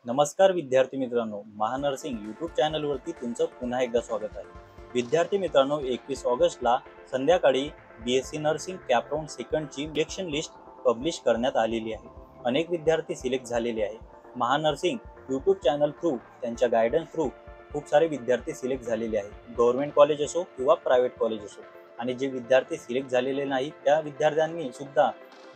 नमस्कार विद्यार्थी मित्रांनो, महानर्सिंग यूट्यूब चॅनलवरती तुमचं पुन्हा एकदा स्वागत आहे. विद्यार्थी मित्रांनो, 21 ऑगस्टला संध्याकाळी BSc नर्सिंग कॅपराउंड सेकंडची सिलेक्शन लिस्ट पब्लिश करण्यात आलेली आहे. अनेक विद्यार्थी सिलेक्ट झालेले आहे. महानर्सिंग यूट्यूब चॅनल थ्रू, त्यांच्या गायडन्स थ्रू खूप सारे विद्यार्थी सिलेक्ट झालेले आहेत. गव्हर्नमेंट कॉलेज असो किंवा प्रायव्हेट कॉलेज असो. आणि जे विद्यार्थी सिलेक्ट झालेले नाहीत त्या विद्यार्थ्यांनी सुद्धा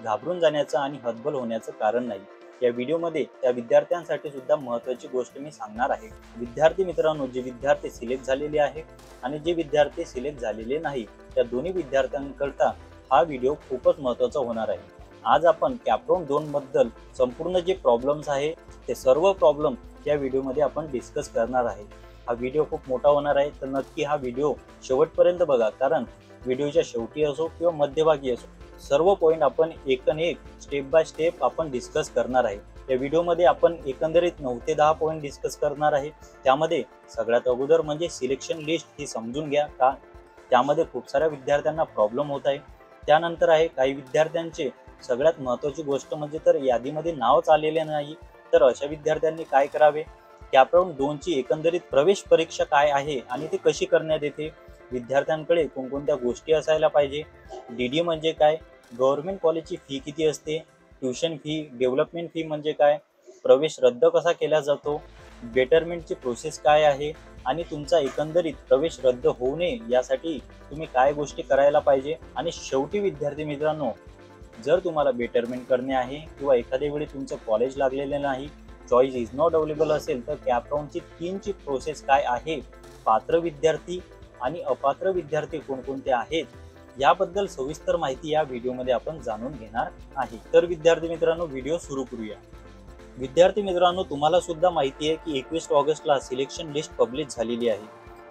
घाबरून जाण्याचं आणि हतबल होण्याचं कारण नाही. या व्हिडिओमध्ये त्या विद्यार्थ्यांसाठी सुद्धा महत्त्वाची गोष्ट मी सांगणार आहे. विद्यार्थी मित्रांनो, जे विद्यार्थी सिलेक्ट झालेले आहे आणि जे विद्यार्थी सिलेक्ट झालेले नाही त्या दोन्ही विद्यार्थ्यांकरता हा व्हिडिओ खूपच महत्त्वाचा होणार आहे. आज आपण कॅपराउंड 2 बद्दल संपूर्ण जे प्रॉब्लेम्स आहे ते सर्व प्रॉब्लेम या व्हिडिओमध्ये आपण डिस्कस करणार आहे. हा व्हिडिओ खूप मोठा होणार आहे, तर नक्की हा व्हिडिओ शेवटपर्यंत बघा, कारण व्हिडिओच्या शेवटी असो किंवा मध्यभागी असो सर्व पॉइंट आपण एक स्टेप बाय स्टेप आपण डिस्कस करणार आहे. या व्हिडिओमध्ये आपण एकंदरीत 9 ते 10 पॉइंट डिस्कस करणार आहे. त्यामध्ये सगळ्यात अगोदर म्हणजे सिलेक्शन लिस्ट ही समजून घ्या, का त्यामध्ये खूप साऱ्या विद्यार्थ्यांना प्रॉब्लेम होत आहे. त्यानंतर आहे काही विद्यार्थ्यांचे सगळ्यात महत्त्वाची गोष्ट म्हणजे तर यादीमध्ये नावच आलेले नाही, तर अशा विद्यार्थ्यांनी काय करावे, कॅपराउंड 2 ची एकंदरीत प्रवेश परीक्षा काय आहे आणि ती कशी करण्यात येते, विद्यार्थ्यांकडे कोणकोणत्या गोष्टी असायला पाहिजे, DD म्हणजे काय, गव्हर्नमेंट कॉलेजची फी किती असते, ट्युशन फी, डेव्हलपमेंट फी म्हणजे काय, प्रवेश रद्द कसा केला जातो, बेटरमेंटची प्रोसेस काय आहे आणि तुमचा एकंदरीत प्रवेश रद्द होऊ नये यासाठी तुम्ही काय गोष्टी करायला पाहिजे. आणि शेवटी विद्यार्थी मित्रांनो, जर तुम्हाला बेटरमेंट करणे आहे किंवा एखाद्या वेळी तुमचं कॉलेज लागलेलं नाही, चॉईस इज नॉट अवेलेबल असेल, तर कॅपराउंडची 3ची प्रोसेस काय आहे, पात्र विद्यार्थी आणि अपात्र विद्यार्थी कोणकोणते आहेत याबद्दल सविस्तर माहिती या व्हिडिओमध्ये आपण जाणून घेणार आहे. तर विद्यार्थी मित्रांनो, व्हिडिओ सुरू करूया. विद्यार्थी मित्रांनो, तुम्हाला सुद्धा माहिती आहे की 21 ऑगस्टला सिलेक्शन लिस्ट पब्लिश झालेली आहे.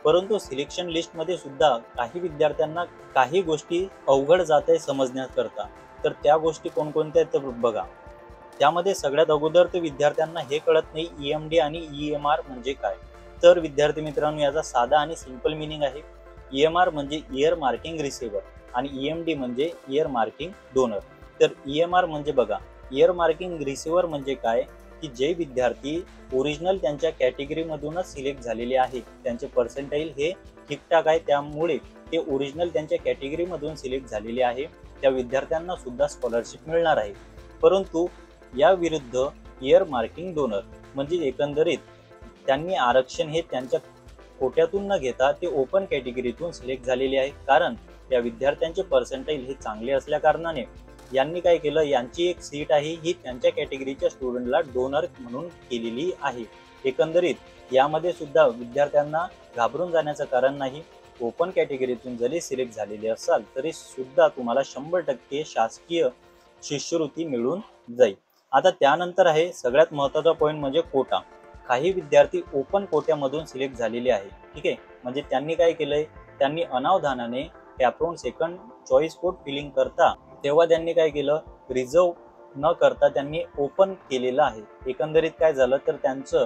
परंतु सिलेक्शन लिस्टमध्ये सुद्धा काही विद्यार्थ्यांना काही गोष्टी अवघड जात आहे समजण्याकरता. तर त्या गोष्टी कोणकोणत्या तर बघा. त्यामध्ये सगळ्यात अगोदर तर विद्यार्थ्यांना हे कळत नाही EMD आणि EMR म्हणजे काय. तर विद्यार्थी मित्रांनो, याचा साधा आणि सिंपल मिनिंग आहे. EMR म्हणजे इयर मार्किंग रिसिव्हर आणि EMD म्हणजे इयर मार्किंग डोनर. तर EMR म्हणजे बघा, इयर मार्किंग रिसिव्हर म्हणजे काय की जे विद्यार्थी ओरिजिनल त्यांच्या कॅटेगरीमधूनच सिलेक्ट झालेले आहे, त्यांचे पर्सेंटाईल हे ठीकठाक आहे, त्यामुळे ते ओरिजिनल त्यांच्या कॅटेगरीमधून सिलेक्ट झालेले आहे, त्या विद्यार्थ्यांना सुद्धा स्कॉलरशिप मिळणार आहे. परंतु या विरुद्ध इयर मार्किंग डोनर म्हणजे एकंदरीत त्यांनी आरक्षण हे त्यांच्या कोट्यातून न घेता ते ओपन कॅटेगरीतून सिलेक्ट झालेले आहे, कारण त्या विद्यार्थ्यांचे पर्सेंटाईल हे चांगले असल्या कारणाने यांनी काय केलं, यांची एक सीट आहे ही त्यांच्या कॅटेगरीच्या स्टुडंटला डोनर म्हणून केलेली आहे. एकंदरीत यामध्ये सुद्धा विद्यार्थ्यांना घाबरून जाण्याचं कारण नाही. ओपन कॅटेगरीतून जरी सिलेक्ट झालेले असाल तरी सुद्धा तुम्हाला 100% शासकीय शिष्यवृत्ती मिळून जाईल. आता त्यानंतर आहे सगळ्यात महत्त्वाचा पॉईंट म्हणजे कोटा. काही विद्यार्थी ओपन कोट्यामधून सिलेक्ट झालेले आहे, ठीक आहे. म्हणजे त्यांनी काय केलंय, त्यांनी अनावधानाने CAP round second choice code filling करता तेव्हा त्यांनी काय केलं, रिझर्व न करता त्यांनी ओपन केलेलं आहे. एकंदरीत काय झालं तर त्यांचं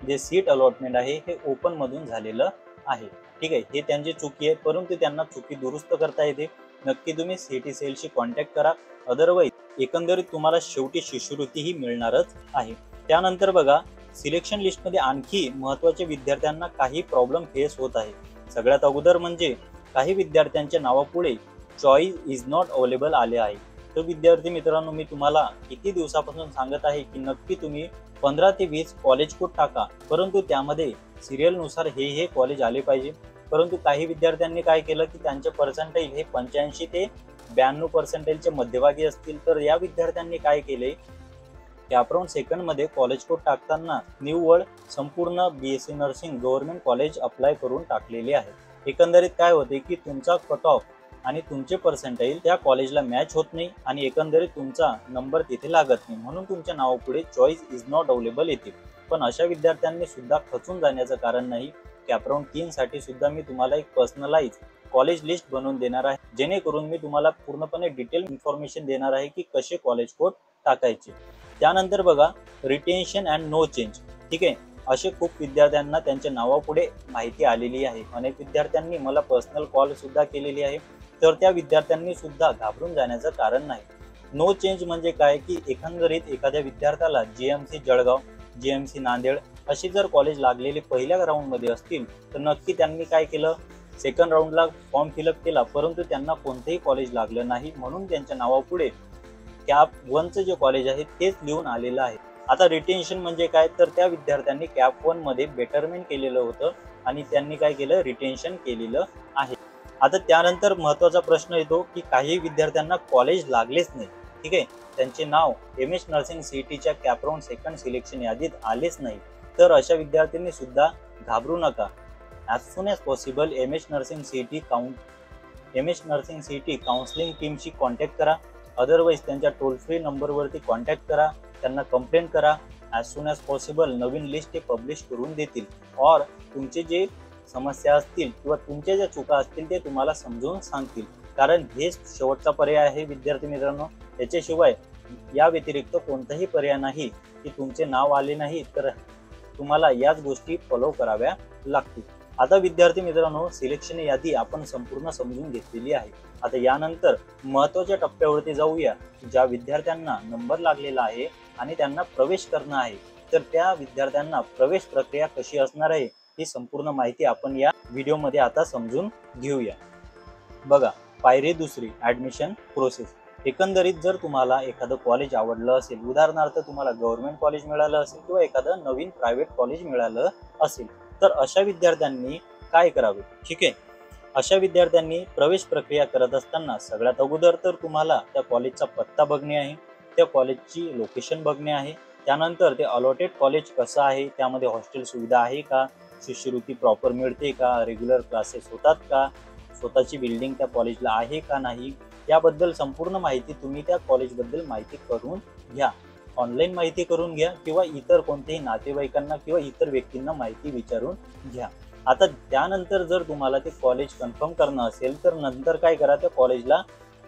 जे सीट अलॉटमेंट आहे हे ओपन मधून झालेलं आहे, ठीक आहे. हे त्यांची चुकी आहे, परंतु त्यांना चुकी दुरुस्त करता येते. नक्की तुम्ही CT सेलशी कॉन्टॅक्ट करा, अदरवाईज एकंदरीत तुम्हाला शेवटी शिष्यवृत्ती ही मिळणारच आहे. त्यानंतर बघा, सिलेक्शन लिस्टमध्ये आणखी महत्त्वाच्या विद्यार्थ्यांना काही प्रॉब्लेम फेस होत आहे. सगळ्यात अगोदर म्हणजे काही विद्यार्थ्यांच्या नावापुढे चॉईस इज नॉट अवेलेबल आले आहे. तर विद्यार्थी मित्रांनो, मी तुम्हाला किती दिवसापासून सांगत आहे की नक्की तुम्ही 15 ते 20 कॉलेज कोड टाका, परंतु त्यामध्ये सिरियलनुसार हे कॉलेज आले पाहिजे. परंतु काही विद्यार्थ्यांनी काय केलं की त्यांचे पर्सेंटाईल हे 85 ते 92 पर्सेंटाईलच्या मध्यभागी असतील, तर या विद्यार्थ्यांनी काय केले, कॅपराउंड सेकंड मध्ये कॉलेज कोड टाकताना निव्वळ संपूर्ण BSc nursing government college apply करून टाकलेले आहे. एकंदरीत काय होते की तुमचा कट ऑफ आणि तुमचे पर्सेंटाईल त्या कॉलेजला मॅच होत नाही आणि एकंदरीत तुमचा नंबर तिथे लागत नाही, म्हणून तुमच्या नावापुढे चॉईस इज नॉट अवेलेबल येते. पण अशा विद्यार्थ्यांनी सुद्धा खचून जाण्याचं कारण नाही. कॅपराउंड 3 साठी सुद्धा मी तुम्हाला एक पर्सनलाइज कॉलेज लिस्ट बनवून देणार आहे, जेणेकरून मी तुम्हाला पूर्णपणे डिटेल इन्फॉर्मेशन देणार आहे की कसे कॉलेज कोड टाकायचे. त्यानंतर बघा, रिटेन्शन अँड नो चेंज, ठीक आहे. असे खूप विद्यार्थ्यांना त्यांच्या नावापुढे माहिती आलेली आहे. अनेक विद्यार्थ्यांनी मला पर्सनल कॉल सुद्धा केलेली आहे, तर त्या विद्यार्थ्यांनी सुद्धा घाबरून जाण्याचं कारण नाही. नो चेंज म्हणजे काय की एकंदरीत एखाद्या विद्यार्थ्याला GMC जळगाव GMC नांदेड अशी जर कॉलेज लागलेली पहिल्या राऊंडमध्ये असतील तर नक्की त्यांनी काय केलं, सेकंड राऊंडला फॉर्म फिलअप केला, परंतु त्यांना कोणतेही कॉलेज लागलं नाही, म्हणून त्यांच्या नावापुढे कॅप 1चं जे कॉलेज आहे तेच लिहून आलेलं आहे. आता रिटेन्शन म्हणजे काय, तर त्या विद्यार्थ्यांनी कॅप 1 मध्ये बेटरमेंट केलेलं होतं आणि त्यांनी काय केलं, रिटेन्शन केलेलं आहे. आता त्यानंतर महत्त्वाचा प्रश्न येतो की काही विद्यार्थ्यांना कॉलेज लागलेच नाही, ठीक आहे, त्यांचे नाव MS नर्सिंग CETच्या कॅप राऊंड सेकंड सिलेक्शन यादीत आलेच नाही, तर अशा विद्यार्थ्यांनी सुद्धा घाबरू नका. As soon as possible MS nursing CET counselling टीमशी कॉन्टॅक्ट करा. अदरवाईज त्यांच्या टोल फ्री नंबरवरती कॉन्टॅक्ट करा, त्यांना कंप्लेंट करा. ॲज सून ॲज पॉसिबल नवीन लिस्ट ते पब्लिश करून देतील, और तुमचे जे समस्या असतील किंवा तुमच्या ज्या चुका असतील ते तुम्हाला समजून सांगतील, कारण हेच शेवटचा पर्याय आहे विद्यार्थी मित्रांनो. याच्याशिवाय या व्यतिरिक्त कोणताही पर्याय नाही की तुमचे नाव आले नाही तर तुम्हाला याच गोष्टी फॉलो कराव्या लागतील. आता विद्यार्थी मित्रांनो, सिलेक्शन यादी आपण संपूर्ण समजून घेतलेली आहे. आता यानंतर महत्त्वाच्या टप्प्यावरती जाऊया. ज्या विद्यार्थ्यांना नंबर लागलेला आहे आणि त्यांना प्रवेश करणं आहे, तर त्या विद्यार्थ्यांना प्रवेश प्रक्रिया कशी असणार आहे ही संपूर्ण माहिती आपण या व्हिडिओमध्ये आता समजून घेऊया. बघा, पायरी दुसरी, ॲडमिशन प्रोसेस. एकंदरीत जर तुम्हाला एखादं कॉलेज आवडलं असेल, उदाहरणार्थ तुम्हाला गव्हर्नमेंट कॉलेज मिळालं असेल किंवा एखादं नवीन प्रायव्हेट कॉलेज मिळालं असेल, तर अशा विद्यार्थ्यांनी काय करावे, ठीक आहे. अशा विद्यार्थ्यांनी प्रवेश प्रक्रिया करत असताना सगळ्यात अगोदर तर तुम्हाला त्या कॉलेजचा पत्ता बघणे आहे, त्या कॉलेजची लोकेशन बघणे आहे. त्यानंतर ते अलॉटेड कॉलेज कसं आहे, त्यामध्ये हॉस्टेल सुविधा आहे का, शिष्यवृत्ती प्रॉपर मिळते का, रेग्युलर क्लासेस होतात का, स्वतःची बिल्डिंग त्या कॉलेजला आहे का नाही, याबद्दल संपूर्ण माहिती तुम्ही त्या कॉलेजबद्दल माहिती करून घ्या. ऑनलाईन माहिती करून घ्या किंवा इतर कोणत्याही नातेवाईकांना किंवा इतर व्यक्तींना माहिती विचारून घ्या. आता त्यानंतर जर तुम्हाला ते कॉलेज कन्फर्म करणं असेल तर नंतर काय करा, त्या कॉलेजला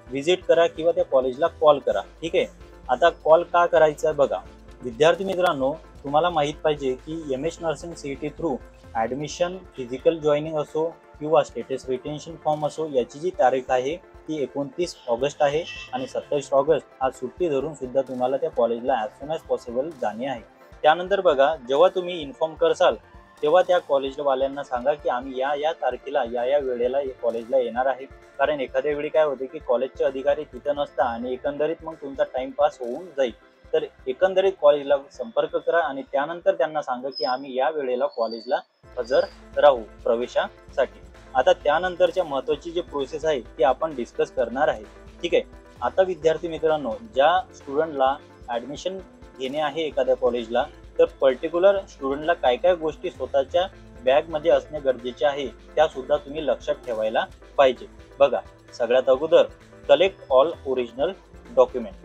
व्हिजिट करा किंवा त्या कॉलेजला कॉल करा, ठीक आहे. आता कॉल का करायचा आहे बघा विद्यार्थी मित्रांनो, तुम्हाला माहीत पाहिजे की MS nursing CET through admission, physical joining असो किंवा स्टेटस रिटेन्शन फॉर्म असो, याची जी तारीख आहे ती 29 ऑगस्ट आहे आणि 27 ऑगस्ट हा सुट्टी धरून सुद्धा तुम्हाला त्या कॉलेजला ॲज सून ॲज पॉसिबल जाणे आहे. त्यानंतर बघा, जेव्हा तुम्ही इन्फॉर्म करसाल तेव्हा त्या कॉलेजवाल्यांना सांगा की आम्ही या तारखेला या वेळेला कॉलेजला येणार आहे, कारण एखाद्या वेळी काय होते की कॉलेजचे अधिकारी तिथं नसतात आणि एकंदरीत मग तुमचा टाइमपास होऊन जाईल. तर एकंदरीत कॉलेजला संपर्क करा आणि त्यानंतर त्यांना सांगा की आम्ही या वेळेला कॉलेजला हजर राहू प्रवेशासाठी. आता त्यानंतरच्या महत्त्वाची जी प्रोसेस आहे ती आपण डिस्कस करणार आहे, ठीक आहे. आता विद्यार्थी मित्रांनो, ज्या स्टुडंटला ॲडमिशन घेणे आहे एखाद्या कॉलेजला, तर पर्टिक्युलर स्टुडंटला काय काय गोष्टी स्वतःच्या बॅगमध्ये असणे गरजेचे आहे त्या सुद्धा तुम्ही लक्षात ठेवायला पाहिजे. बघा, सगळ्यात अगोदर कलेक्ट ऑल ओरिजिनल डॉक्युमेंट.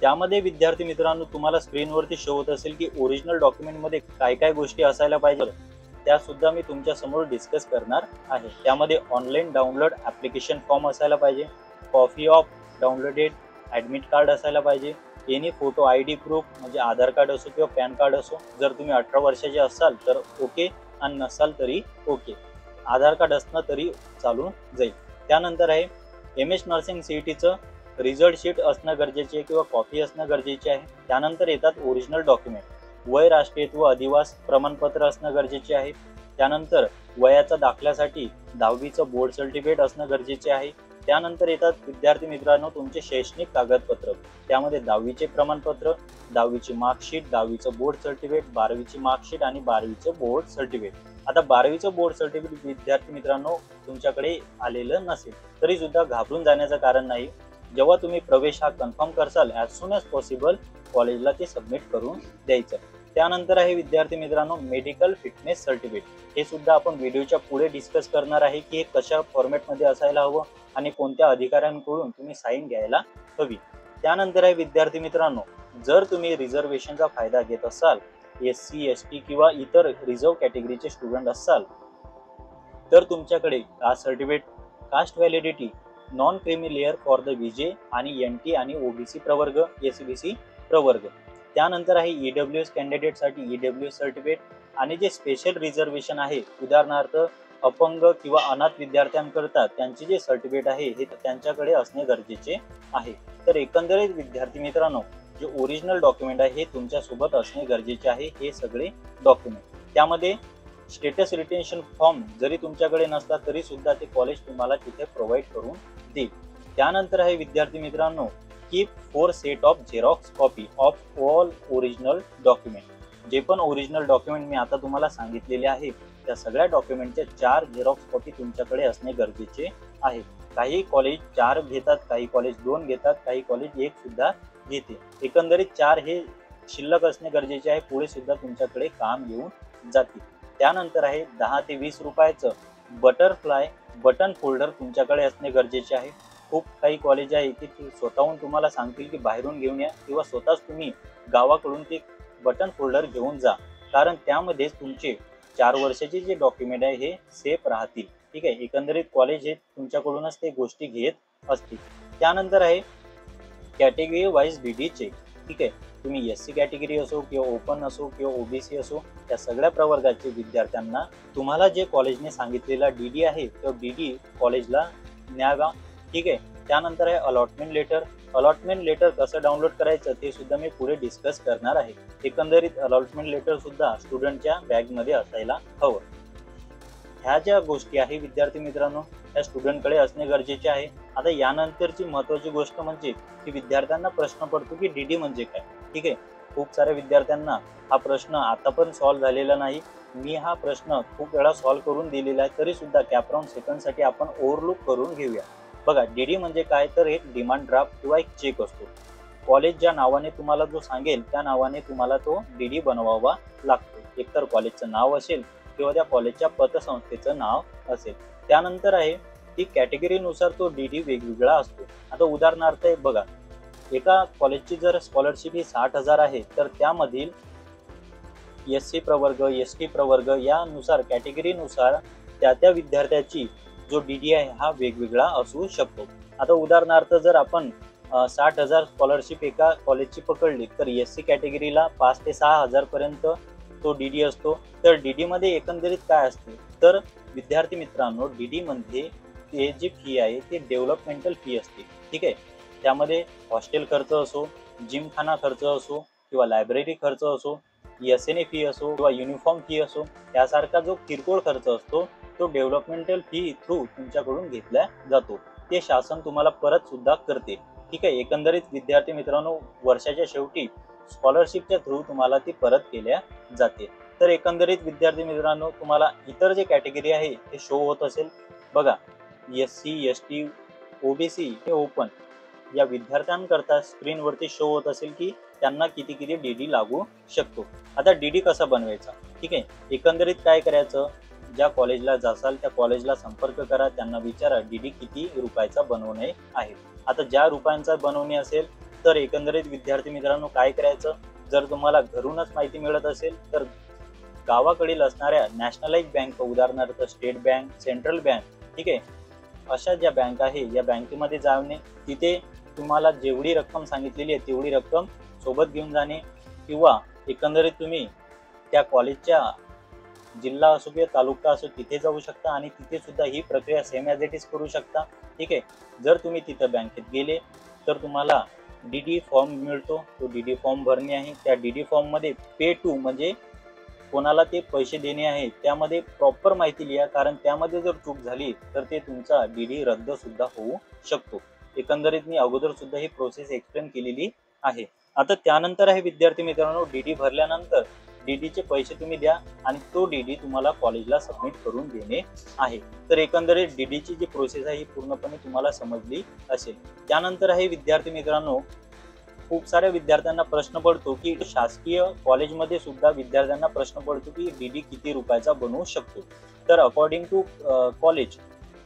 त्यामध्ये विद्यार्थी मित्रांनो तुम्हाला स्क्रीनवरती शो होत असेल की ओरिजिनल डॉक्युमेंटमध्ये काय काय गोष्टी असायला पाहिजे, त्या सुद्धा मी तुमच्या समोर डिस्कस करणार आहे. त्यामध्ये ऑनलाईन डाउनलोड ॲप्लिकेशन फॉर्म असायला पाहिजे, copy of downloaded admit card असायला पाहिजे, एनी फोटो ID प्रूफ म्हणजे आधार कार्ड असो किंवा पॅन कार्ड असो. जर तुम्ही 18 वर्षाचे असाल तर ओके आणि नसाल तरी ओके, आधार कार्ड असणं तरी चालून जाईल. त्यानंतर आहे MS नर्सिंग CETचं रिझल्ट शीट असणं गरजेचे किंवा कॉपी असणं गरजेचे आहे. त्यानंतर येतात ओरिजिनल डॉक्युमेंट, वय, राष्ट्रीयत्व, अधिवास प्रमाणपत्र असणं गरजेचे आहे. त्यानंतर वयाचा दाखल्यासाठी 10वीचं बोर्ड सर्टिफिकेट असणं गरजेचे आहे. त्यानंतर येतात विद्यार्थी मित्रांनो तुमचे शैक्षणिक कागदपत्र, त्यामध्ये 10वीचे प्रमाणपत्र, 10वीची मार्कशीट, 10वीचं बोर्ड सर्टिफिकेट, 12वीची मार्कशीट आणि 12वीचं बोर्ड सर्टिफिकेट. आता 12वीचं बोर्ड सर्टिफिकेट विद्यार्थी मित्रांनो तुमच्याकडे आलेलं नसेल तरी सुद्धा घाबरून जाण्याचं कारण नाही. जेव्हा तुम्ही प्रवेश हा कन्फर्म करसाल ॲज सून ॲज पॉसिबल कॉलेजला ते सबमिट करून द्यायचं. त्यानंतर आहे विद्यार्थी मित्रांनो मेडिकल फिटनेस सर्टिफिकेट. हे सुद्धा आपण व्हिडिओच्या पुढे डिस्कस करणार आहे की हे कशा फॉर्मॅटमध्ये असायला हवं आणि कोणत्या अधिकाऱ्यांकडून तुम्ही साईन घ्यायला हवी. त्यानंतर आहे विद्यार्थी मित्रांनो, जर तुम्ही रिझर्वेशनचा फायदा घेत असाल, SC ST किंवा इतर रिझर्व कॅटेगरीचे स्टुडंट असाल, तर तुमच्याकडे caste certificate, caste validity, non creamy layer for the VJ आणि NT आणि OBC प्रवर्ग, SBC प्रवर्ग. त्यानंतर आहे EWS कॅन्डिडेटसाठी EWS सर्टिफिकेट आणि जे स्पेशल रिझर्वेशन आहे, उदाहरणार्थ अपंग किंवा अनाथ विद्यार्थ्यांकरता त्यांचे जे सर्टिफिकेट आहे हे त्यांच्याकडे असणे गरजेचे आहे. तर एकंदरीत विद्यार्थी मित्रांनो जे ओरिजिनल डॉक्युमेंट आहे हे तुमच्या सोबत असणे गरजेचे आहे. हे सगळे डॉक्युमेंट त्यामध्ये स्टेटस रिटेन्शन फॉर्म जरी तुमच्याकडे नसला तरी सुद्धा ते कॉलेज तुम्हाला तिथे प्रोव्हाइड करून देईल. त्यानंतर आहे विद्यार्थी मित्रांनो, keep 4 set of Xerox copy of all original document. जे पण ओरिजिनल डॉक्युमेंट मी आता तुम्हाला सांगितलेले आहे त्या सगळ्या डॉक्युमेंटच्या 4 झेरॉक्स कॉपी तुमच्याकडे असणे गरजेचे आहे. काही कॉलेज 4 घेतात, काही कॉलेज 2 घेतात, काही कॉलेज 1 सुद्धा घेते. एकंदरीत 4 हे शिल्लक असणे गरजेचे आहे. पुढे सुद्धा तुमच्याकडे काम येऊन जातील. त्यानंतर आहे 10 ते 20 रुपयाचं बटरफ्लाय बटन फोल्डर तुमच्याकडे असणे गरजेचे आहे. खूप काही कॉलेज आहे की ते स्वतःहून तुम्हाला सांगतील की बाहेरून घेऊन या किंवा स्वतःच तुम्ही गावाकडून ते बटन फोल्डर घेऊन जा, कारण त्यामध्ये तुमचे 4 वर्षाचे जे डॉक्युमेंट आहे हे सेफ राहतील. ठीक आहे. एकंदरीत कॉलेज हे तुमच्याकडूनच ते गोष्टी घेत असतील. त्यानंतर आहे कॅटेगरी वाईज डीडी चेक. ठीक आहे. तुम्ही SC कॅटेगरी असो किंवा ओपन असो किंवा OBC असो, त्या सगळ्या प्रवर्गाचे विद्यार्थ्यांना तुम्हाला जे कॉलेजने सांगितलेला डीडी आहे तो डीडी कॉलेजला न्यावा. ठीक आहे. त्यानंतर आहे अलॉटमेंट लेटर. अलॉटमेंट लेटर कसं डाउनलोड करायचं ते सुद्धा मी पुढे डिस्कस करणार आहे. एकंदरीत अलॉटमेंट लेटर सुद्धा स्टुडंटच्या बॅगमध्ये असायला हवं. ह्या ज्या गोष्टी आहे विद्यार्थी मित्रांनो त्या स्टुडंटकडे असणे गरजेचे आहे. आता यानंतरची महत्त्वाची गोष्ट म्हणजे की विद्यार्थ्यांना प्रश्न पडतो की डीडी म्हणजे काय. ठीक आहे. खूप साऱ्या विद्यार्थ्यांना हा प्रश्न आता पण सॉल्व्ह झालेला नाही. मी हा प्रश्न खूप वेळा सॉल्व्ह करून दिलेला आहे, तरी सुद्धा कॅपराउंड सेकंडसाठी आपण ओव्हरलुक करून घेऊया. बघा, डीडी म्हणजे काय तर एक डिमांड ड्राफ्ट किंवा एक चेक असतो. कॉलेज ज्या नावाने तुम्हाला जो सांगेल त्या नावाने तुम्हाला तो डीडी बनवावा लागतो. एकतर कॉलेजचं नाव असेल किंवा त्या कॉलेजच्या पतसंस्थेचं नाव असेल. त्यानंतर आहे की कॅटेगरीनुसार तो डीडी वेगवेगळा असतो. आता उदाहरणार्थ बघा, एका कॉलेजची जर स्कॉलरशिप ही 60,000 आहे तर त्यामधील SC प्रवर्ग, ST प्रवर्ग यानुसार कॅटेगरीनुसार त्या विद्यार्थ्याची जो डीडी आहे हा वेगवेगळा असू शकतो. आता उदाहरणार्थ जर आपण 60,000 स्कॉलरशिप एका कॉलेजची पकडली तर SC कॅटेगरीला 5 ते 6,000 पर्यंत तो डीडी असतो. तर डीडी मध्ये एकंदरीत काय असते तर विद्यार्थी मित्रांनो, डीडी मध्ये ते जी फी आहे ती डेव्हलपमेंटल फी असते. ठीक आहे. त्यामध्ये हॉस्टेल खर्च असो, जिमखाना खर्च असो किंवा लायब्ररी खर्च असो, SNA फी असो किंवा युनिफॉर्म फी असो, त्यासारखा जो किरकोळ खर्च असतो तो डेव्हलपमेंटल फी थ्रू तुमच्याकडून घेतला जातो. ते शासन तुम्हाला परत सुद्धा करते. ठीक आहे. एकंदरीत विद्यार्थी मित्रांनो, वर्षाच्या शेवटी स्कॉलरशिपच्या थ्रू तुम्हाला ती परत केल्या जाते. तर एकंदरीत विद्यार्थी मित्रांनो, तुम्हाला इतर जे कॅटेगरी आहे ते शो होत असेल. बघा, SC, ST, OBC हे ओपन या विद्यार्थ्यांकरता स्क्रीनवरती शो होत असेल की त्यांना किती किती डीडी लागू शकतो. आता डीडी कसा बनवायचा. ठीक आहे. एकंदरीत काय करायचं, ज्या कॉलेजला जासाल त्या कॉलेजला संपर्क करा, त्यांना विचारा डीडी किती रुपयाचा बनवणे आहे. आता ज्या रुपयांचा बनवणे असेल तर एकंदरीत विद्यार्थी मित्रांनो काय करायचं, जर तुम्हाला घरूनच माहिती मिळत असेल तर गावाकडील असणाऱ्या नॅशनलाइज बँक, उदाहरणार्थ स्टेट बँक, सेंट्रल बँक, ठीक आहे, अशा ज्या बँक आहे या बँकेमध्ये जाणे, तिथे तुम्हाला जेवढी रक्कम सांगितलेली आहे तेवढी रक्कम सोबत घेऊन जाणे, किंवा एकंदरीत तुम्ही त्या कॉलेजच्या जिल्हा असो किंवा तालुका असो तिथे जाऊ शकता आणि तिथे सुद्धा ही प्रक्रिया सेम ॲज इट इज करू शकता. ठीक आहे. जर तुम्ही तिथं बँकेत गेले तर तुम्हाला डीडी फॉर्म मिळतो. तो डीडी फॉर्म भरणे आहे. त्या डीडी फॉर्ममध्ये पे टू म्हणजे कोणाला ते पैसे देणे आहे त्यामध्ये प्रॉपर माहिती लिहा, कारण त्यामध्ये जर चूक झाली तर ते तुमचा डीडी रद्द सुद्धा होऊ शकतो. एकंदरीत मी अगोदर सुद्धा ही प्रोसेस एक्सप्लेन केलेली आहे. आता त्यानंतर आहे विद्यार्थी मित्रांनो, डीडी भरल्यानंतर डीडीचे पैसे तुम्ही द्या आणि तो डीडी तुम्हाला कॉलेजला सबमिट करून देणे आहे. तर एकंदरीत डीडीची जी प्रोसेस आहे ही पूर्णपणे तुम्हाला समजली असेल. त्यानंतर आहे विद्यार्थी मित्रांनो, खूप साऱ्या विद्यार्थ्यांना प्रश्न पडतो की शासकीय कॉलेजमध्ये सुद्धा विद्यार्थ्यांना प्रश्न पडतो की डीडी किती रुपयाचा बनवू शकतो. तर अकॉर्डिंग टू कॉलेज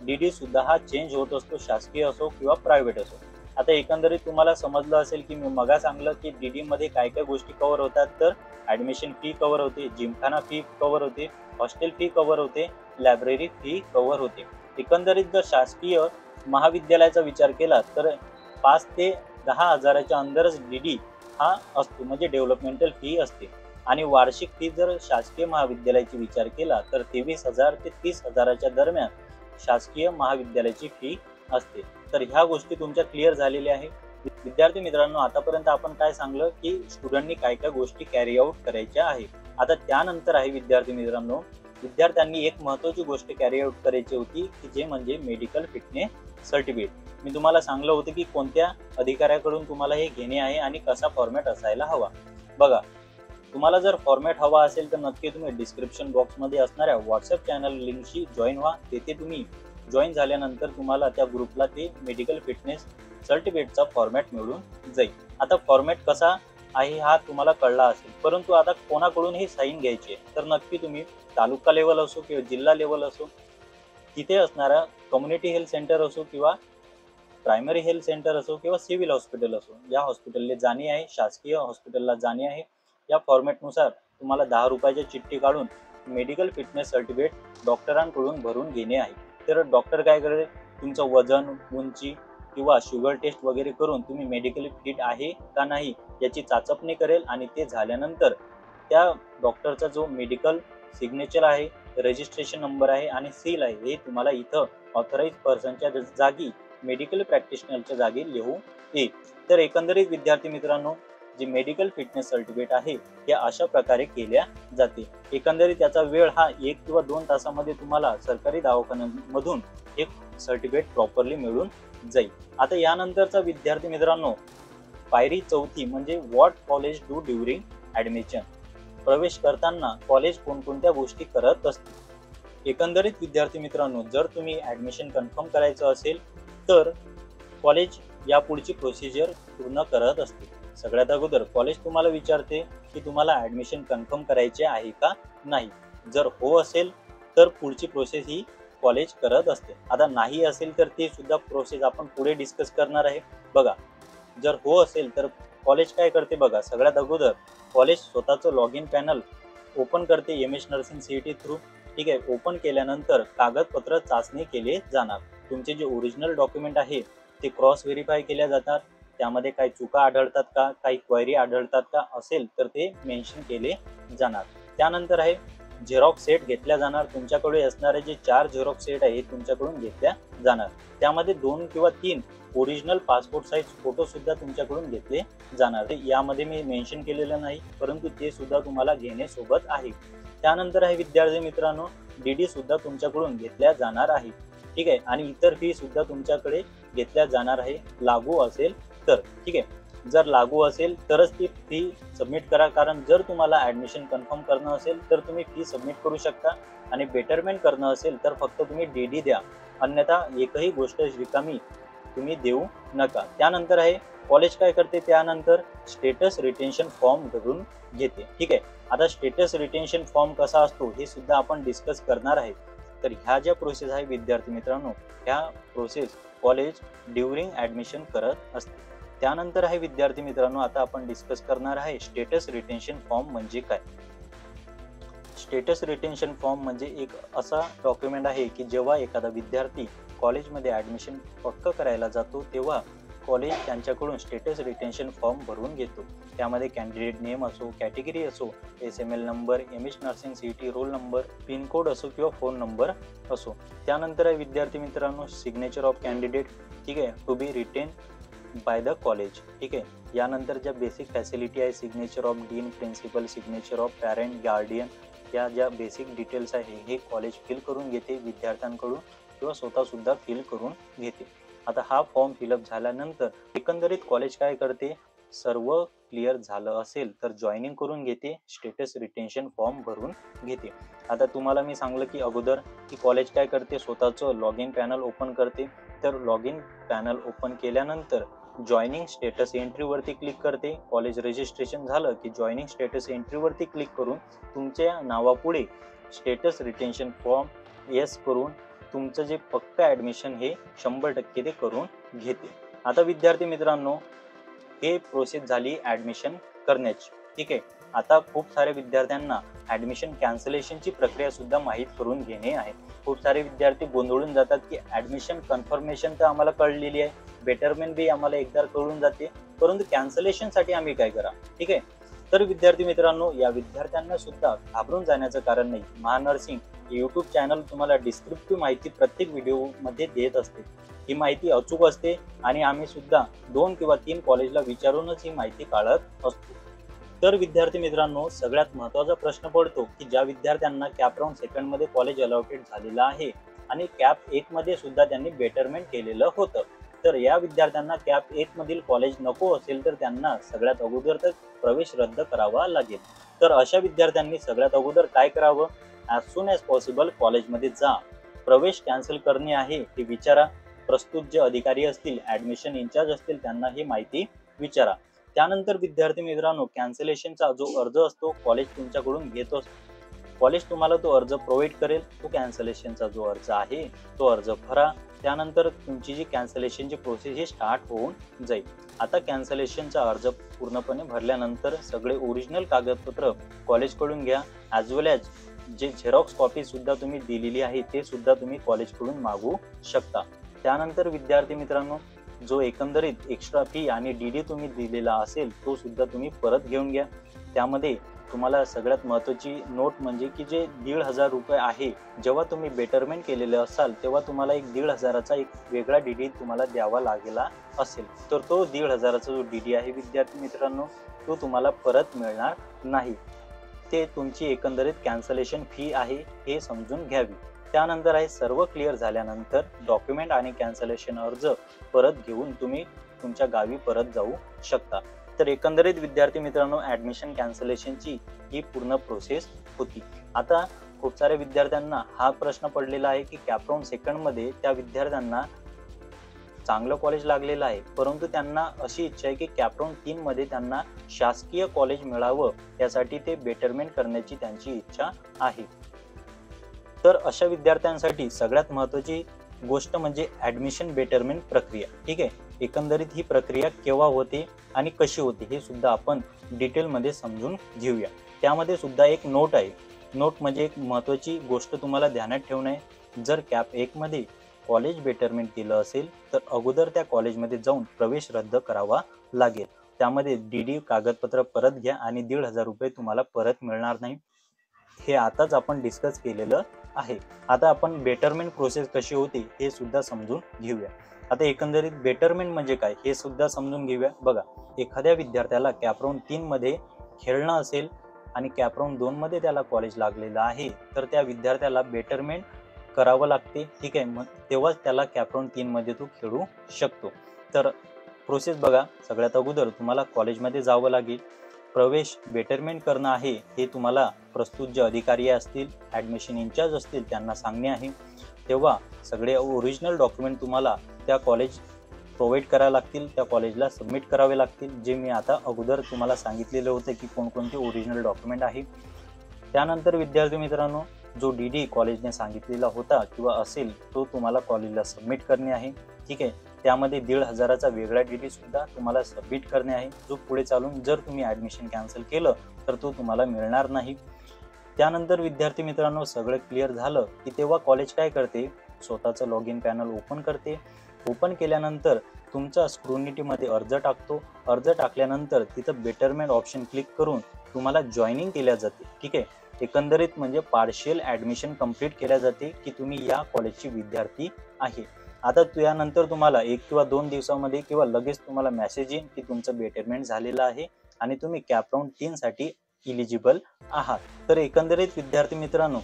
डीडी सुद्धा हा चेंज होत असतो, शासकीय असो किंवा प्रायव्हेट असो. आता एकंदरीत तुम्हाला समजलं असेल की मी मगा सांगलं की डीडी मध्ये काय काय गोष्टी कव्हर होतात. तर ॲडमिशन फी कव्हर होते, जिमखाना फी कव्हर होते, हॉस्टेल फी कव्हर होते, लायब्ररी फी कव्हर होते. एकंदरीत जर शासकीय महाविद्यालयाचा विचार केला तर 5 ते 10 हजाराच्या अंदरच डीडी हा असतो, म्हणजे डेव्हलपमेंटल फी असते. आणि वार्षिक फी जर शासकीय महाविद्यालयाची विचार केला तर 23,000 ते 30,000च्या दरम्यान शासकीय महाविद्यालयाची फी असते. तर ह्या गोष्टी तुमच्या क्लिअर झालेल्या आहे. विद्यार्थी मित्रांनो, आतापर्यंत आपण काय सांगलं की स्टुडंटनी काय काय गोष्टी कॅरी आउट करायच्या आहे. आता त्यानंतर आहे विद्यार्थी मित्रांनो, विद्यार्थ्यांनी एक महत्त्वाची गोष्ट कॅरी आउट करायची होती की जे म्हणजे मेडिकल फिटनेस सर्टिफिकेट. मी तुम्हाला सांगलं होतं की कोणत्या अधिकाऱ्याकडून तुम्हाला हे घेणे आहे आणि कसा फॉर्मॅट असायला हवा. बघा, तुम्हाला जर फॉर्मॅट हवा असेल तर नक्की तुम्ही डिस्क्रिप्शन बॉक्समध्ये असणाऱ्या व्हॉट्सअप चॅनल लिंकशी जॉईन व्हा. तेथे तुम्ही जॉईन झाल्यानंतर तुम्हाला त्या ग्रुपला ते मेडिकल फिटनेस सर्टिफिकेटचा फॉर्मॅट मिळून जाईल. आता फॉर्मॅट कसा आहे हा तुम्हाला कळला असेल, परंतु आता कोणाकडून ही साईन घ्यायची आहे तर नक्की तुम्ही तालुका लेवल असो किंवा जिल्हा लेवल असो, तिथे असणारा कम्युनिटी हेल्थ सेंटर असो किंवा प्रायमरी हेल्थ सेंटर असो किंवा सिव्हिल हॉस्पिटल असो, या हॉस्पिटलला जाणे आहे, शासकीय हॉस्पिटलला जाणे आहे. या फॉर्मॅटनुसार तुम्हाला 10 रुपयाची चिठ्ठी काढून मेडिकल फिटनेस सर्टिफिकेट डॉक्टरांकडून भरून घेणे आहे. तर डॉक्टर काय करेल, तुमचं वजन, उंची किंवा शुगर टेस्ट वगैरे करून तुम्ही मेडिकली फिट आहे का नाही याची चाचपणी करेल आणि ते झाल्यानंतर त्या डॉक्टरचा जो मेडिकल सिग्नेचर आहे, रजिस्ट्रेशन नंबर आहे आणि सील आहे हे तुम्हाला इथं ऑथराइज पर्सनच्या जागी मेडिकल प्रॅक्टिशनरच्या जागी लिहू येईल. तर एकंदरीत विद्यार्थी मित्रांनो, जी मेडिकल फिटनेस सर्टिफिकेट आहे हे अशा प्रकारे केल्या जाते. एकंदरीत त्याचा वेळ हा 1 किंवा 2 तासामध्ये तुम्हाला सरकारी दवाखान्यांमधून एक सर्टिफिकेट प्रॉपरली मिळून जाईल. आता यानंतरचा विद्यार्थी मित्रांनो, पायरी 4थी म्हणजे what college do during admission. प्रवेश करताना कॉलेज कोणकोणत्या गोष्टी करत असते. एकंदरीत विद्यार्थी मित्रांनो, जर तुम्ही ऍडमिशन कन्फर्म करायचं असेल तर कॉलेज या पुढची प्रोसिजर पूर्ण करत असते. सगळ्यात अगोदर कॉलेज तुम्हाला विचारते की तुम्हाला ऍडमिशन कन्फर्म करायचे आहे का नाही. जर हो असेल तर पुढची प्रोसेस ही कॉलेज करत असते. आता नाही असेल तर ते सुद्धा प्रोसेस आपण पुढे डिस्कस करणार आहे. बघा, जर हो असेल तर कॉलेज काय करते बघा, सगळ्यात अगोदर कॉलेज स्वतःचं लॉग इन पॅनल ओपन करते MS नर्सिंग CET थ्रू. ठीक आहे, ओपन केल्यानंतर कागदपत्र चाचणी केले जाणार. तुमचे जे ओरिजिनल डॉक्युमेंट आहे ते क्रॉस व्हेरीफाय केल्या जातात. त्यामध्ये काही चुका आढळतात का, काही क्वेरी आढळतात का, असेल तर ते मेन्शन केले जाणार. त्यानंतर आहे झेरॉक्स सेट घेतल्या जाणार. तुमच्याकडे असणारे जे 4 झेरॉक्स सेट आहे तुमच्याकडून घेतल्या जाणार. त्यामध्ये 2 किंवा 3 ओरिजिनल पासपोर्ट साईज फोटो सुद्धा तुमच्याकडून घेतले जाणार. यामध्ये मी मेन्शन केलेलं नाही, परंतु ते सुद्धा तुम्हाला घेणे सोबत आहे. त्यानंतर आहे विद्यार्थी मित्रांनो, DD सुद्धा तुमच्याकडून घेतल्या जाणार आहे. ठीक आहे, आणि इतर फी सुद्धा तुमच्याकडे घेतल्या जाणार आहे लागू असेल तर. ठीक आहे, जर लागू असेल तरच ती फी सबमिट करा, कारण जर तुम्हाला ऍडमिशन कन्फर्म करणं असेल तर तुम्ही फी सबमिट करू शकता आणि बेटरमेंट करणं असेल तर फक्त तुम्ही DD द्या, अन्यथा एकही गोष्ट रिकामी तुम्ही देऊ नका. त्यानंतर आहे कॉलेज काय करते, त्यानंतर स्टेटस रिटेन्शन फॉर्म भरून घेते. ठीक आहे, आता स्टेटस रिटेन्शन फॉर्म कसा असतो हे सुद्धा आपण डिस्कस करणार आहे. तर ह्या ज्या प्रोसेस आहे विद्यार्थी मित्रांनो, ह्या प्रोसेस कॉलेज ड्युरिंग ऍडमिशन करत असते. त्यानंतर आहे विद्यार्थी मित्रांनो, आता आपण डिस्कस करणार आहे स्टेटस रिटेन्शन फॉर्म म्हणजे काय. स्टेटस रिटेन्शन फॉर्म म्हणजे एक असा डॉक्युमेंट आहे की जेव्हा एखादा विद्यार्थी कॉलेजमध्ये ऍडमिशन पक्क करायला जातो तेव्हा कॉलेज त्यांच्याकडून स्टेटस रिटेन्शन फॉर्म भरून घेतो. त्यामध्ये कॅन्डिडेट नेम असो, कॅटेगरी असो, SML number, MS nursing CET roll number, pin code असो किंवा फोन नंबर असो. त्यानंतर आहे विद्यार्थी मित्रांनो सिग्नेचर ऑफ कॅन्डिडेट. ठीक आहे, to be written by the college. ठीक आहे, यानंतर ज्या बेसिक फॅसिलिटी आहे, signature of dean, principal, signature of parent, guardian, या ज्या बेसिक डिटेल्स आहे हे कॉलेज फिल करून घेते विद्यार्थ्यांकडून किंवा स्वतः सुद्धा फिल करून घेते. आता हा फॉर्म फिलअप झाल्यानंतर एकंदरीत कॉलेज काय करते, सर्व क्लिअर झालं असेल तर जॉईनिंग करून घेते, स्टेटस रिटेन्शन फॉर्म भरून घेते. आता तुम्हाला मी सांगलं की अगोदर की कॉलेज काय करते, स्वतःचं लॉग इन पॅनल ओपन करते. तर लॉग इन पॅनल ओपन केल्यानंतर जॉईनिंग स्टेटस एंट्रीवरती क्लिक करते. कॉलेज रजिस्ट्रेशन झालं की जॉईनिंग स्टेटस एंट्रीवरती क्लिक करून तुमच्या नावापुढे स्टेटस रिटेन्शन फॉर्म येस करून तुमचं जे पक्का ऍडमिशन हे 100% ते करून घेते. आता विद्यार्थी मित्रांनो, हे प्रोसेस झाली ऍडमिशन करण्याची. ठीक आहे, आता खूप साऱ्या विद्यार्थ्यांना ऍडमिशन कॅन्सलेशनची प्रक्रिया सुद्धा माहीत करून घेणे आहे. खूप सारे विद्यार्थी गोंधळून जातात की ऍडमिशन कन्फर्मेशन तर आम्हाला कळलेली आहे, बेटरमेंट बी आम्हाला एकदा कळून जाते, परंतु कॅन्सलेशनसाठी आम्ही काय करा. ठीक आहे, तर विद्यार्थी मित्रांनो, या विद्यार्थ्यांना सुद्धा घाबरून जाण्याचं कारण नाही. महानर्सिंग YouTube चॅनल तुम्हाला डिस्क्रिप्टिव्ह माहिती प्रत्येक व्हिडिओ मध्ये देत असते. ही माहिती अचूक असते आणि आम्ही सुद्धा 2 किंवा 3 कॉलेजला विचारूनच ही माहिती काढत असतो. तर विद्यार्थी मित्रांनो, सगळ्यात महत्त्वाचा प्रश्न पडतो की ज्या विद्यार्थ्यांना कॅप राऊंड सेकंड मध्ये कॉलेज अलॉटेड झालेलं आहे आणि कॅप 1 मध्ये सुद्धा त्यांनी बेटरमेंट केलेलं होतं, तर या विद्यार्थ्यांना कॅप 1 मधील कॉलेज नको असेल तर त्यांना सगळ्यात अगोदर तर प्रवेश रद्द करावा लागेल. तर अशा विद्यार्थ्यांनी सगळ्यात अगोदर काय करावं? ॲज सून ॲज पॉसिबल कॉलेजमध्ये जा. प्रवेश कॅन्सल करणे आहे हे विचारा. प्रस्तुत जे अधिकारी असतील, ॲडमिशन इन्चार्ज असतील, त्यांना ही माहिती विचारा. त्यानंतर विद्यार्थी मित्रांनो, कॅन्सलेशनचा जो अर्ज असतो कॉलेज तुमच्याकडून घेत असतो. कॉलेज तुम्हाला तो अर्ज प्रोव्हाइड करेल. तो कॅन्सलेशनचा जो अर्ज आहे तो अर्ज भरा. त्यानंतर तुमची जी कॅन्सलेशनची प्रोसेस ही स्टार्ट होऊन जाईल. आता कॅन्सलेशनचा अर्ज पूर्णपणे भरल्यानंतर सगळे ओरिजिनल कागदपत्र कॉलेजकडून घ्या. ॲज वेल ॲज जे झेरॉक्स कॉपी सुद्धा तुम्ही दिलेली आहे ते सुद्धा तुम्ही कॉलेजकडून मागवू शकता. त्यानंतर विद्यार्थी मित्रांनो, जो एकंदरीत एक्स्ट्रा फी आणि डीडी तुम्ही दिलेला असेल तो सुद्धा तुम्ही परत घेऊन घ्या. त्यामध्ये तुम्हाला सगळ्यात महत्त्वाची नोट म्हणजे की जे 1,500 रुपये आहे, जेव्हा तुम्ही बेटरमेंट केलेलं असाल तेव्हा तुम्हाला एक 1,500चा एक वेगळा डीडी तुम्हाला द्यावा लागेला असेल, तर तो 1,500चा जो डीडी आहे विद्यार्थी मित्रांनो, तो तुम्हाला परत मिळणार नाही. ते तुमची एकंदरीत कॅन्सलेशन फी आहे हे समजून घ्यावी. त्यानंतर आहे सर्व क्लिअर झाल्यानंतर डॉक्युमेंट आणि कॅन्सलेशन अर्ज परत घेऊन तुम्ही तुमच्या गावी परत जाऊ शकता. तर एकंदरीत विद्यार्थी मित्रांनो, ॲडमिशन कॅन्सलेशनची ही पूर्ण प्रोसेस होती. आता खूप साऱ्या विद्यार्थ्यांना हा प्रश्न पडलेला आहे की कॅप राऊंड सेकंडमध्ये त्या विद्यार्थ्यांना चांगलं कॉलेज लागलेलं आहे, परंतु त्यांना अशी इच्छा आहे की कॅप राऊंड 3 मध्ये त्यांना शासकीय कॉलेज मिळावं, यासाठी ते बेटरमेंट करण्याची त्यांची इच्छा आहे. तर अशा विद्यार्थ्यांसाठी सगळ्यात महत्त्वाची गोष्ट म्हणजे ॲडमिशन बेटरमेंट प्रक्रिया. ठीक आहे, एकंदरीत ही प्रक्रिया केव्हा होते आणि कशी होते हे सुद्धा आपण डिटेलमध्ये समजून घेऊया. त्यामध्ये सुद्धा एक नोट आहे. नोट म्हणजे एक महत्त्वाची गोष्ट तुम्हाला ध्यानात ठेवणं आहे. जर कॅप 1 मध्ये कॉलेज बेटरमेंट केलं असेल तर अगोदर त्या कॉलेजमध्ये जाऊन प्रवेश रद्द करावा लागेल. त्यामध्ये डीडी कागदपत्र परत घ्या आणि 1,500 रुपये तुम्हाला परत मिळणार नाही. हे आताच आपण डिस्कस केलेलं आहे. आता आपण बेटरमेंट प्रोसेस कशी होते हे सुद्धा समजून घेऊया. आता एकंदरीत बेटरमेंट म्हणजे काय हे सुद्धा समजून घेऊया. बघा, एखाद्या विद्यार्थ्याला कॅप राऊंड 3 मध्ये खेळणं असेल आणि कॅप राऊंड 2 मध्ये त्याला कॉलेज लागलेलं आहे, तर त्या विद्यार्थ्याला बेटरमेंट करावं लागते. ठीक आहे, मग तेव्हाच त्याला कॅप राऊंड 3 मध्ये तो खेळू शकतो. तर प्रोसेस बघा, सगळ्यात अगोदर तुम्हाला कॉलेजमध्ये जावं लागेल. प्रवेश बेटरमेंट करणं आहे हे तुम्हाला प्रस्तुत जे अधिकारी असतील, ॲडमिशन इन्चार्ज असतील, त्यांना सांगणे आहे. तेव्हा सगळे ओरिजिनल डॉक्युमेंट तुम्हाला त्या कॉलेज प्रोव्हाइड करावे लागतील, त्या कॉलेजला सबमिट करावे लागतील, जे मी आता अगोदर तुम्हाला सांगितलेलं होतं की कोणकोणते ओरिजिनल डॉक्युमेंट आहे. त्यानंतर विद्यार्थी मित्रांनो, जो डीडी कॉलेजने सांगितलेला होता किंवा असेल तो तुम्हाला कॉलेजला सबमिट करणे आहे. ठीक आहे, त्यामध्ये 1,500चा वेगळा डीडी सुद्धा तुम्हाला सबमिट करणे आहे, जो पुढे चालून जर तुम्ही ॲडमिशन कॅन्सल केलं तर तो तुम्हाला मिळणार नाही. त्यानंतर विद्यार्थी मित्रांनो, सगळं क्लिअर झालं की तेव्हा कॉलेज काय करते, स्वतःचं लॉग इन पॅनल ओपन करते. ओपन केल्यानंतर तुमचा स्क्रुनिटीमध्ये अर्ज टाकतो. अर्ज टाकल्यानंतर तिथं बेटरमेंट ऑप्शन क्लिक करून तुम्हाला जॉईनिंग केल्या जाते. ठीक आहे, एकंदरीत म्हणजे पार्शियल ॲडमिशन कंप्लीट केल्या जाते की तुम्ही या कॉलेजची विद्यार्थी आहे. आता यानंतर तुम्हाला 1 किंवा 2 दिवसामध्ये किंवा लगेच तुम्हाला मेसेज येईल की तुमचं बेटरमेंट झालेलं आहे आणि तुम्ही कॅप राऊंड 3 साठी इलिजिबल आहात. तर एकंदरीत विद्यार्थी मित्रांनो,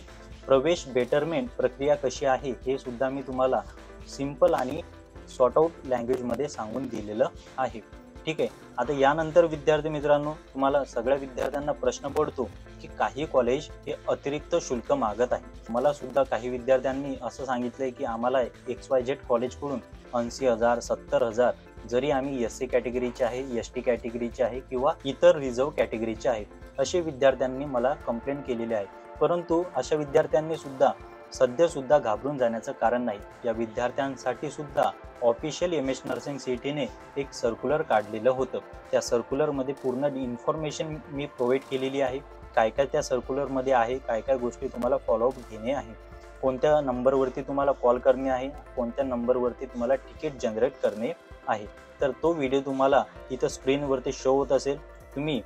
प्रवेश बेटरमेंट प्रक्रिया कशी आहे हे सुद्धा मी तुम्हाला सिंपल आणि सॉर्ट आउट लँग्वेजमध्ये सांगून दिलेलं आहे. ठीक आहे, आता यानंतर विद्यार्थी मित्रांनो, तुम्हाला सगळ्या विद्यार्थ्यांना प्रश्न पडतो की काही कॉलेज हे अतिरिक्त शुल्क मागत आहे. मला सुद्धा काही विद्यार्थ्यांनी असं सांगितलंय की आम्हाला XYZ कॉलेजकडून 80,000 70,000, जरी आम्ही SC कॅटेगरीचे आहे, ST कॅटेगरीचे आहे किंवा इतर रिझर्व्ह कॅटेगरीचे आहे, असे विद्यार्थ्यांनी मला कंप्लेंट केलेले आहे. परंतु अशा विद्यार्थ्यांनी सुद्धा सध्या सुद्धा घाबरून जाण्याचं कारण नाही. या विद्यार्थ्यांसाठी सुद्धा ऑफिशियल MS नर्सिंग CETने एक सर्क्युलर काढलेलं होतं. त्या सर्क्युलरमध्ये पूर्ण इन्फॉर्मेशन मी प्रोव्हाइड केलेली आहे. काय काय त्या सर्क्युलरमध्ये आहे, काय काय गोष्टी तुम्हाला फॉलोअप घेणे आहे, कोणत्या नंबरवरती तुम्हाला कॉल करणे आहे, कोणत्या नंबरवरती तुम्हाला तिकीट जनरेट करणे आहे. तर तो व्हिडिओ तुम्हाला इथं स्क्रीनवरती शो होत असेल. तुम्ही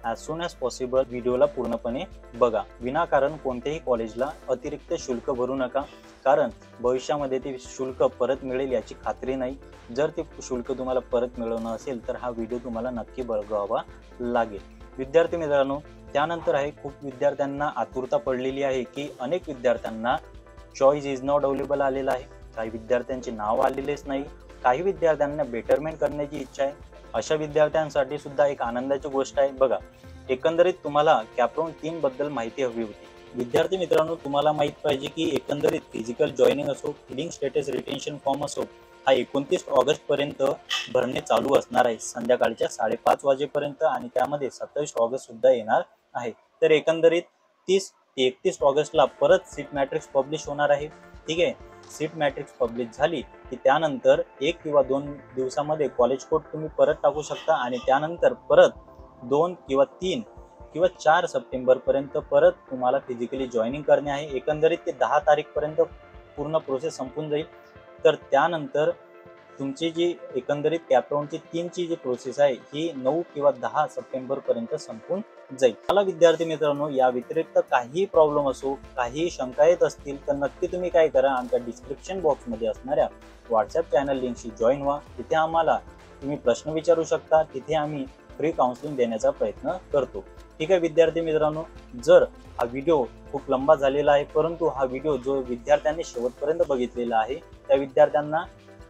ॲज सून ॲज पॉसिबल व्हिडिओला पूर्णपणे बघा. विनाकारण कोणत्याही कॉलेजला अतिरिक्त शुल्क भरू नका, कारण भविष्यामध्ये ते शुल्क परत मिळेल याची खात्री नाही. जर ते शुल्क तुम्हाला परत मिळवणं असेल तर हा व्हिडिओ तुम्हाला नक्की बघावा लागेल. विद्यार्थी मित्रांनो, त्यानंतर आहे खूप विद्यार्थ्यांना आतुरता पडलेली आहे की अनेक विद्यार्थ्यांना चॉईस इज नॉट अवेलेबल आलेला आहे. काही विद्यार्थ्यांचे नाव आलेलेच नाही. काही विद्यार्थ्यांना बेटरमेंट करण्याची इच्छा आहे. अशा विद्यार्थ्यांसाठी सुद्धा एक आनंदाची गोष्ट आहे. बघा, एकंदरीत तुम्हाला कॅप्रॉन 3 बद्दल माहिती हवी होती. विद्यार्थी मित्रांनो, तुम्हाला माहित पाहिजे की एकंदरीत फिजिकल जॉईनिंग असो, फिलिंग स्टेटस रिटेन्शन फॉर्म असो, हा 29 ऑगस्ट पर्यंत भरणे चालू असणार आहे, संध्याकाळच्या 5:30 वाजेपर्यंत. आणि त्यामध्ये 27 ऑगस्ट सुद्धा येणार आहे. तर एकंदरीत 30 ते 31 ऑगस्टला परत सीट मॅट्रिक्स पब्लिश होणार आहे. ठीक आहे. सीट मॅट्रिक्स पब्लिश झाली की त्यानंतर 1 किंवा 2 दिवसामध्ये कॉलेज कोड तुम्ही परत टाकू शकता आणि त्यानंतर परत 2 किंवा 3 किंवा 4 सप्टेंबरपर्यंत परत तुम्हाला फिजिकली जॉईनिंग करणे आहे. एकंदरीत ते 10 तारीखपर्यंत पूर्ण प्रोसेस संपून जाईल. तर त्यानंतर तुमची जी एकंदरीत कॅप्रॉनची 3ची जी प्रोसेस आहे ही 9 किंवा 10 सप्टेंबरपर्यंत संपून जाईल. मला विद्यार्थी मित्रांनो, या व्यतिरिक्त काही प्रॉब्लेम असो, काही शंका येत असतील तर नक्की तुम्ही काय करा, आमच्या डिस्क्रिप्शन बॉक्समध्ये असणाऱ्या व्हॉट्सॲप चॅनल लिंकशी जॉईन व्हा. तिथे आम्हाला तुम्ही प्रश्न विचारू शकता. तिथे आम्ही फ्री काउन्सिलिंग देण्याचा प्रयत्न करतो. ठीक आहे विद्यार्थी मित्रांनो, जर हा व्हिडिओ खूप लंबा झालेला आहे, परंतु हा व्हिडिओ जो विद्यार्थ्यांनी शेवटपर्यंत बघितलेला आहे त्या विद्यार्थ्यांना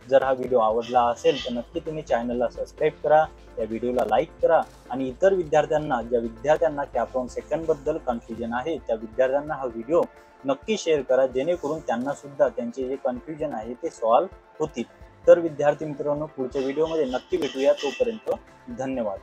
जर हा व्हिडिओ आवडला असेल तर नक्की तुम्ही चॅनलला सबस्क्राईब करा, या व्हिडिओला लाईक करा आणि इतर विद्यार्थ्यांना, ज्या विद्यार्थ्यांना कॅप्रॉन सेकंड बद्दल कन्फ्युजन आहे त्या विद्यार्थ्यांना हा व्हिडिओ नक्की शेअर करा, जेणेकरून त्यांना सुद्धा त्यांचे जे कन्फ्युजन आहे ते सॉल्व्ह होतील. तर विद्यार्थी मित्रांनो, पुढच्या व्हिडिओमध्ये नक्की भेटूया. तोपर्यंत धन्यवाद.